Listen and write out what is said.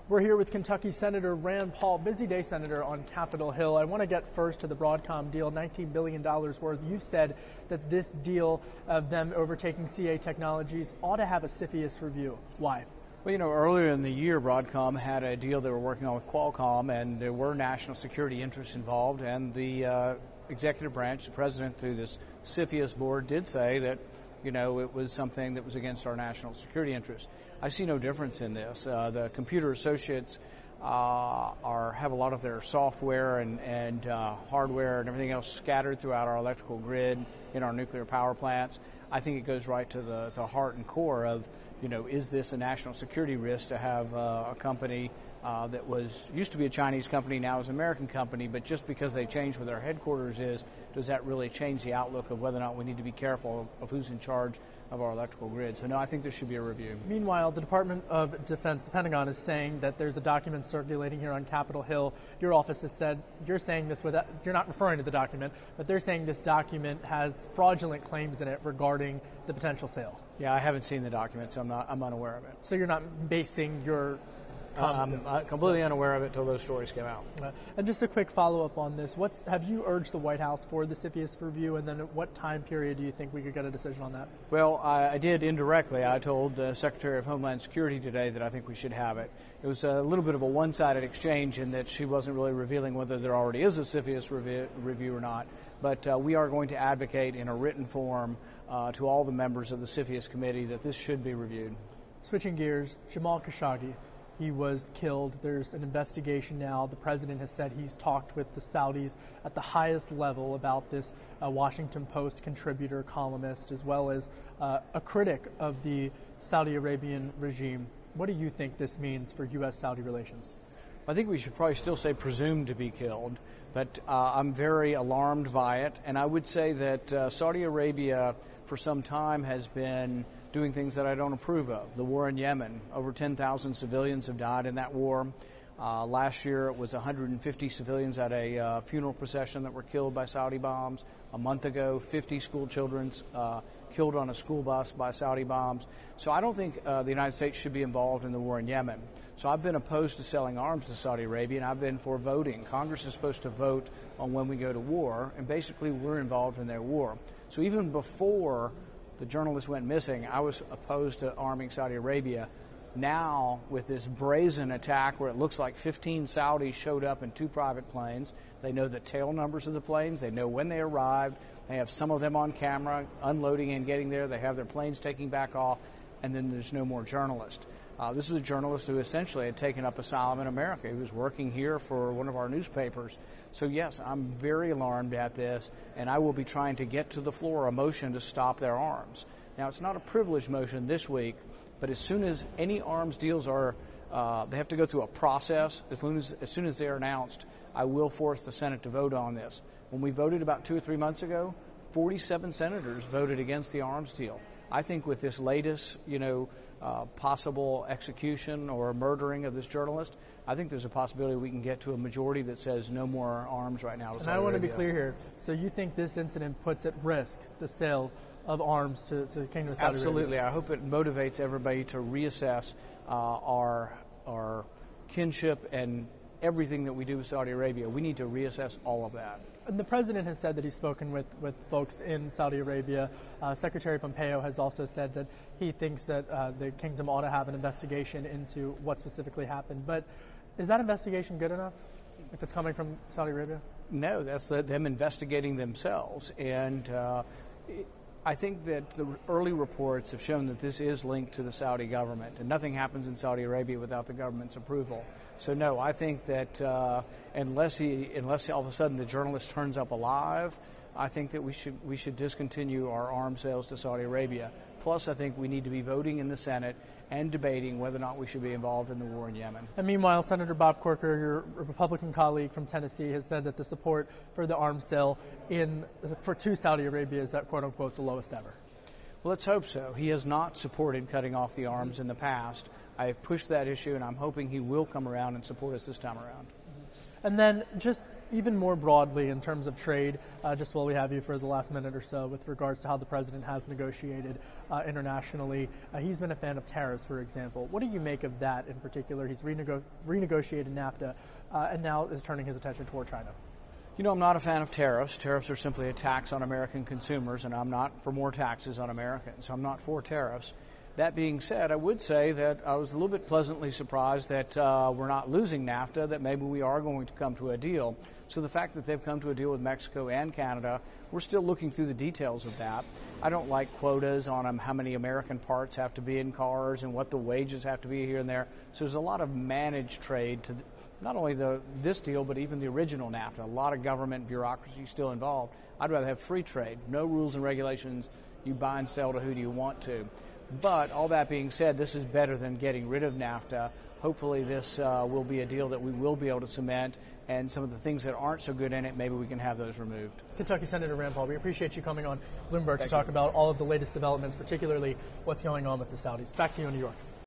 We're here with Kentucky Senator Rand Paul, busy day senator on Capitol Hill. I want to get first to the Broadcom deal, $19 billion worth. You said that this deal of them overtaking CA Technologies ought to have a CFIUS review. Why? Well, you know, earlier in the year, Broadcom had a deal they were working on with Qualcomm, and there were national security interests involved, and the executive branch, the president, through this CFIUS board, did say that, you know, it was something that was against our national security interests. I see no difference in this. The computer associates have a lot of their software and hardware and everything else scattered throughout our electrical grid in our nuclear power plants. I think it goes right to the heart and core of, you know, is this a national security risk to have a company that used to be a Chinese company, now is an American company, but just because they changed where their headquarters is, does that really change the outlook of whether or not we need to be careful of who's in charge of our electrical grid? So no, I think there should be a review. Meanwhile, the Department of Defense, the Pentagon, is saying that there's a document circulating here on Capitol Hill. Your office has said, you're saying this without, you're not referring to the document, but they're saying this document has fraudulent claims in it regarding the potential sale. Yeah, I haven't seen the document, so I'm unaware of it. So you're not basing your... I'm completely unaware of it until those stories came out. And just a quick follow-up on this. Have you urged the White House for the CFIUS review, and then at what time period do you think we could get a decision on that? Well, I did indirectly. I told the Secretary of Homeland Security today that I think we should have it. It was a little bit of a one-sided exchange in that she wasn't really revealing whether there already is a CFIUS review or not. But we are going to advocate in a written form to all the members of the CFIUS committee that this should be reviewed. Switching gears, Jamal Khashoggi. He was killed. There's an investigation now. The president has said he's talked with the Saudis at the highest level about this Washington Post contributor, columnist, as well as a critic of the Saudi Arabian regime. What do you think this means for U.S.-Saudi relations? I think we should probably still say presumed to be killed, but I'm very alarmed by it. And I would say that Saudi Arabia for some time has been doing things that I don't approve of. The war in Yemen, over 10,000 civilians have died in that war. Last year it was 150 civilians at a funeral procession that were killed by Saudi bombs. A month ago, 50 school children killed on a school bus by Saudi bombs. So I don't think the United States should be involved in the war in Yemen. So I've been opposed to selling arms to Saudi Arabia, and I've been for voting. Congress is supposed to vote on when we go to war, and basically we're involved in their war. So even before the journalist went missing, I was opposed to arming Saudi Arabia. Now, with this brazen attack where it looks like 15 Saudis showed up in 2 private planes, they know the tail numbers of the planes, they know when they arrived, they have some of them on camera unloading and getting there, they have their planes taking back off, and then there's no more journalists. This is a journalist who essentially had taken up asylum in America. He was working here for one of our newspapers. So yes, I'm very alarmed at this, and I will be trying to get to the floor a motion to stop their arms. Now, it's not a privileged motion this week, but as soon as any arms deals are, they have to go through a process. As soon as they're announced, I will force the Senate to vote on this. When we voted about 2 or 3 months ago, 47 senators voted against the arms deal. I think with this latest, possible execution or murdering of this journalist, I think there's a possibility we can get to a majority that says no more arms right now. And I want to be clear here. So you think this incident puts at risk the sale of arms to the Kingdom of Saudi Arabia? Absolutely. I hope it motivates everybody to reassess our kinship and everything that we do with Saudi Arabia. We need to reassess all of that. And the president has said that he's spoken with folks in Saudi Arabia. Secretary Pompeo has also said that he thinks that the kingdom ought to have an investigation into what specifically happened. But is that investigation good enough if it's coming from Saudi Arabia? No, that's them investigating themselves. And I think that the early reports have shown that this is linked to the Saudi government, and nothing happens in Saudi Arabia without the government's approval. So no, I think that unless all of a sudden the journalist turns up alive, I think that we should discontinue our arms sales to Saudi Arabia. Plus, I think we need to be voting in the Senate and debating whether or not we should be involved in the war in Yemen. And meanwhile, Senator Bob Corker, your Republican colleague from Tennessee, has said that the support for the arms sale to Saudi Arabia is at, quote unquote, the lowest ever. Well, let's hope so. He has not supported cutting off the arms in the past. I have pushed that issue, and I'm hoping he will come around and support us this time around. And then just even more broadly in terms of trade, just while we have you for the last minute or so with regards to how the president has negotiated internationally, he's been a fan of tariffs, for example. What do you make of that in particular? He's renegotiated NAFTA and now is turning his attention toward China. You know, I'm not a fan of tariffs. Tariffs are simply a tax on American consumers, and I'm not for more taxes on Americans. So I'm not for tariffs. That being said, I would say that I was a little bit pleasantly surprised that we're not losing NAFTA, that maybe we are going to come to a deal. So the fact that they've come to a deal with Mexico and Canada, we're still looking through the details of that. I don't like quotas on how many American parts have to be in cars and what the wages have to be here and there. So there's a lot of managed trade to not only this deal, but even the original NAFTA. A lot of government bureaucracy still involved. I'd rather have free trade, no rules and regulations. You buy and sell to who do you want to. But all that being said, this is better than getting rid of NAFTA. Hopefully this will be a deal that we will be able to cement, and some of the things that aren't so good in it, maybe we can have those removed. Kentucky Senator Rand Paul, we appreciate you coming on Bloomberg to talk about all of the latest developments, particularly what's going on with the Saudis. Back to you in New York.